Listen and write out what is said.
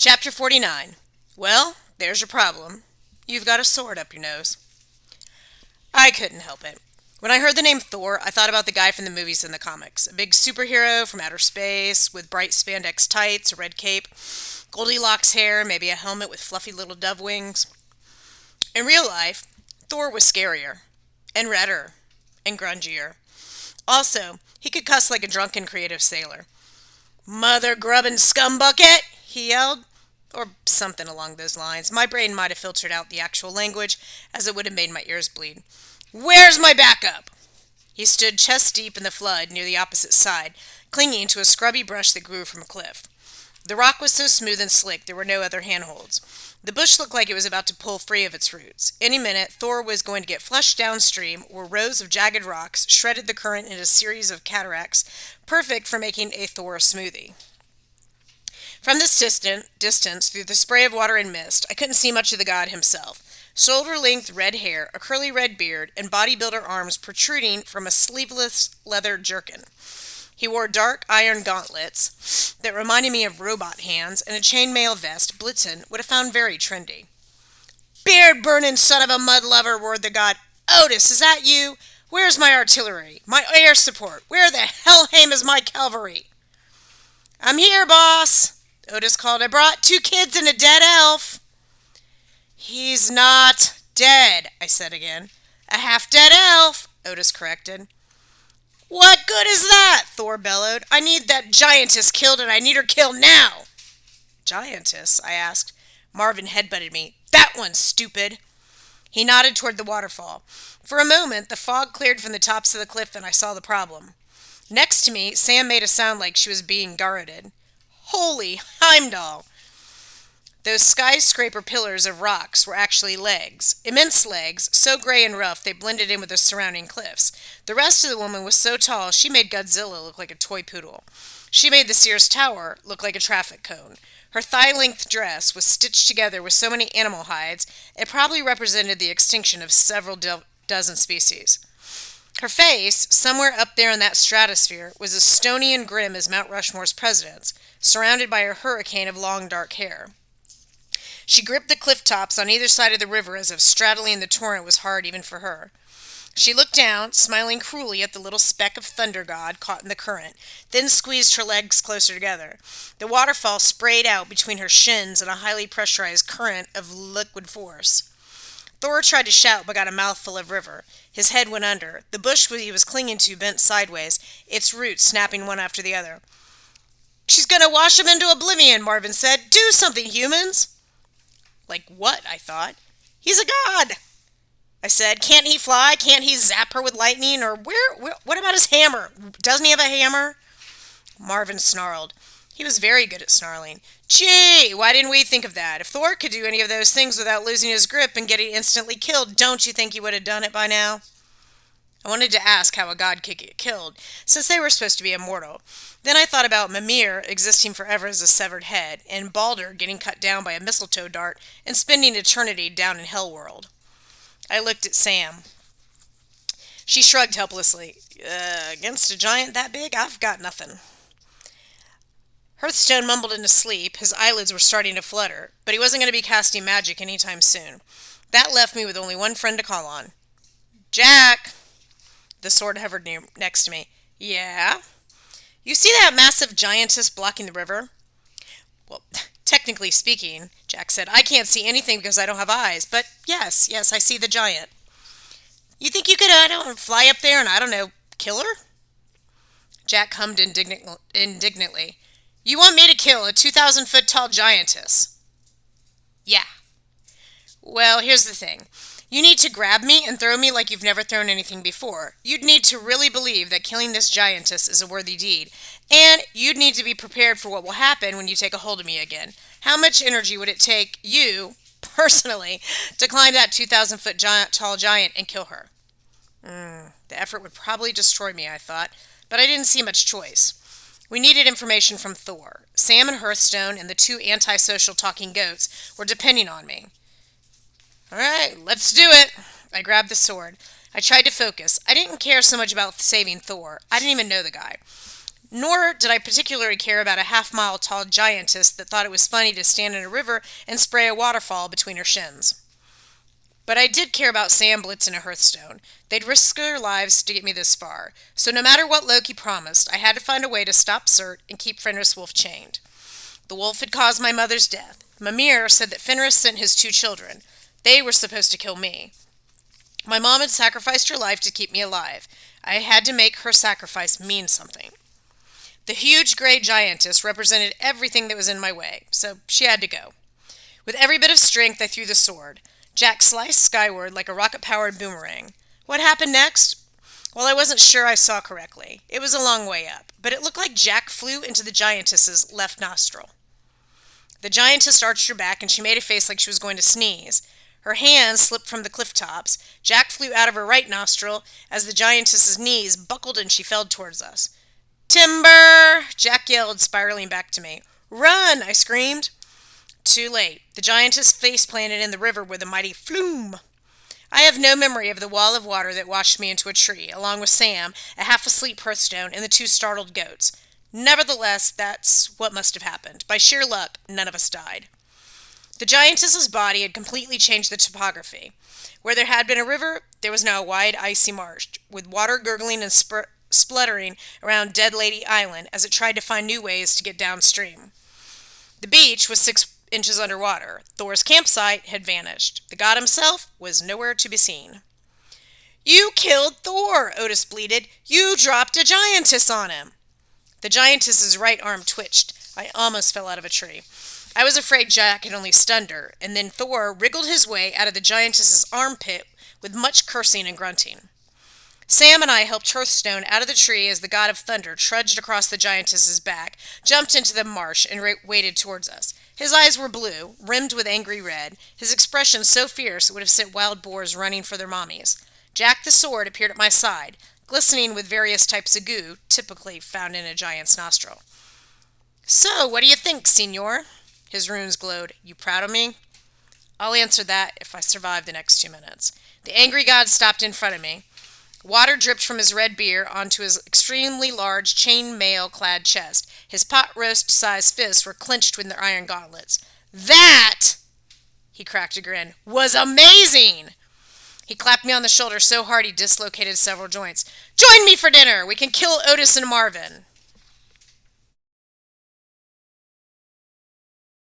Chapter 49. Well, there's your problem. You've got a sword up your nose. I couldn't help it. When I heard the name Thor, I thought about the guy from the movies and the comics. A big superhero from outer space with bright spandex tights, a red cape, Goldilocks hair, maybe a helmet with fluffy little dove wings. In real life, Thor was scarier, and redder, and grungier. Also, he could cuss like a drunken creative sailor. "Mother grubbin' scumbucket!" he yelled. Or something along those lines. My brain might have filtered out the actual language, as it would have made my ears bleed. "Where's my backup?" He stood chest deep in the flood near the opposite side, clinging to a scrubby brush that grew from a cliff. The rock was so smooth and slick there were no other handholds. The bush looked like it was about to pull free of its roots. Any minute, Thor was going to get flushed downstream, where rows of jagged rocks shredded the current in a series of cataracts, perfect for making a Thor smoothie. From this distance, through the spray of water and mist, I couldn't see much of the god himself. Shoulder-length red hair, a curly red beard, and bodybuilder arms protruding from a sleeveless leather jerkin. He wore dark iron gauntlets that reminded me of robot hands, and a chainmail vest Blitzen would have found very trendy. "Beard-burning son of a mud-lover," roared the god. "Otis, is that you? Where's my artillery? My air support? Where the hellhame is my cavalry?" "I'm here, boss," Otis called. "I brought 2 kids and a dead elf." "He's not dead," I said again. "A half-dead elf," Otis corrected. "What good is that?" Thor bellowed. "I need that giantess killed, and I need her killed now." "Giantess?" I asked. Marvin headbutted me. "That one, stupid." He nodded toward the waterfall. For a moment, the fog cleared from the tops of the cliff, and I saw the problem. Next to me, Sam made a sound like she was being garroted. Holy Heimdall! Those skyscraper pillars of rocks were actually legs. Immense legs, so gray and rough they blended in with the surrounding cliffs. The rest of the woman was so tall she made Godzilla look like a toy poodle. She made the Sears Tower look like a traffic cone. Her thigh-length dress was stitched together with so many animal hides, it probably represented the extinction of several dozen species. Her face, somewhere up there in that stratosphere, was as stony and grim as Mount Rushmore's president's, surrounded by a hurricane of long dark hair. She gripped the cliff tops on either side of the river as if straddling the torrent was hard even for her. She looked down, smiling cruelly at the little speck of thunder god caught in the current, then squeezed her legs closer together. The waterfall sprayed out between her shins in a highly pressurized current of liquid force. Thor tried to shout but got a mouthful of river. His head went under. The bush he was clinging to bent sideways, its roots snapping one after the other. "She's going to wash him into oblivion," Marvin said. "Do something, humans!" Like what? I thought. "He's a god," I said. "Can't he fly? Can't he zap her with lightning? Or what about his hammer? Doesn't he have a hammer?" Marvin snarled. He was very good at snarling. "Gee, why didn't we think of that? If Thor could do any of those things without losing his grip and getting instantly killed, don't you think he would have done it by now?" I wanted to ask how a god could get killed, since they were supposed to be immortal. Then I thought about Mimir existing forever as a severed head, and Balder getting cut down by a mistletoe dart and spending eternity down in Hellworld. I looked at Sam. She shrugged helplessly. Against a giant that big, I've got nothing." Hearthstone mumbled into sleep. His eyelids were starting to flutter, but he wasn't going to be casting magic anytime soon. That left me with only one friend to call on. "Jack!" The sword hovered next to me. "Yeah?" "You see that massive giantess blocking the river?" "Well, technically speaking," Jack said, "I can't see anything because I don't have eyes. But yes, I see the giant." "You think you could, fly up there and, kill her?" Jack hummed indignantly. "You want me to kill a 2,000-foot tall giantess?" "Yeah." "Well, here's the thing. You need to grab me and throw me like you've never thrown anything before. You'd need to really believe that killing this giantess is a worthy deed. And you'd need to be prepared for what will happen when you take a hold of me again. How much energy would it take you, personally, to climb that 2,000-foot tall giant and kill her?" The effort would probably destroy me, I thought, but I didn't see much choice. We needed information from Thor. Sam and Hearthstone and the 2 antisocial talking goats were depending on me. "All right, let's do it." I grabbed the sword. I tried to focus. I didn't care so much about saving Thor. I didn't even know the guy. Nor did I particularly care about a half-mile tall giantess that thought it was funny to stand in a river and spray a waterfall between her shins. But I did care about Sam, Blitz, and a Hearthstone. They'd risked their lives to get me this far. So no matter what Loki promised, I had to find a way to stop Surt and keep Fenris Wolf chained. The wolf had caused my mother's death. Mimir said that Fenris sent his 2 children. They were supposed to kill me. My mom had sacrificed her life to keep me alive. I had to make her sacrifice mean something. The huge gray giantess represented everything that was in my way, so she had to go. With every bit of strength, I threw the sword. Jack sliced skyward like a rocket-powered boomerang. What happened next? Well, I wasn't sure I saw correctly. It was a long way up, but it looked like Jack flew into the giantess's left nostril. The giantess arched her back and she made a face like she was going to sneeze. Her hands slipped from the cliff tops. Jack flew out of her right nostril as the giantess's knees buckled and she fell towards us. "Timber!" Jack yelled, spiraling back to me. "Run!" I screamed. Too late. The giantess face planted in the river with a mighty flume. I have no memory of the wall of water that washed me into a tree, along with Sam, a half-asleep Hearthstone, and the 2 startled goats. Nevertheless, that's what must have happened. By sheer luck, none of us died. The giantess's body had completely changed the topography. Where there had been a river, there was now a wide, icy marsh, with water gurgling and spluttering around Dead Lady Island as it tried to find new ways to get downstream. The beach was 6 inches underwater. Thor's campsite had vanished. The god himself was nowhere to be seen. "You killed Thor!" Otis bleated. "You dropped a giantess on him!" The giantess's right arm twitched. I almost fell out of a tree. I was afraid Jack had only stunned her, and then Thor wriggled his way out of the giantess's armpit with much cursing and grunting. Sam and I helped Hearthstone out of the tree as the god of thunder trudged across the giantess's back, jumped into the marsh, and waded towards us. His eyes were blue, rimmed with angry red, his expression so fierce it would have sent wild boars running for their mommies. Jack the sword appeared at my side, glistening with various types of goo, typically found in a giant's nostril. "So, what do you think, Signor?" His runes glowed. "You proud of me?" "I'll answer that if I survive the next 2 minutes." The angry god stopped in front of me. Water dripped from his red beard onto his extremely large chain mail-clad chest. His pot-roast-sized fists were clenched with their iron gauntlets. "That," he cracked a grin, "was amazing!" He clapped me on the shoulder so hard he dislocated several joints. "Join me for dinner! We can kill Otis and Marvin!"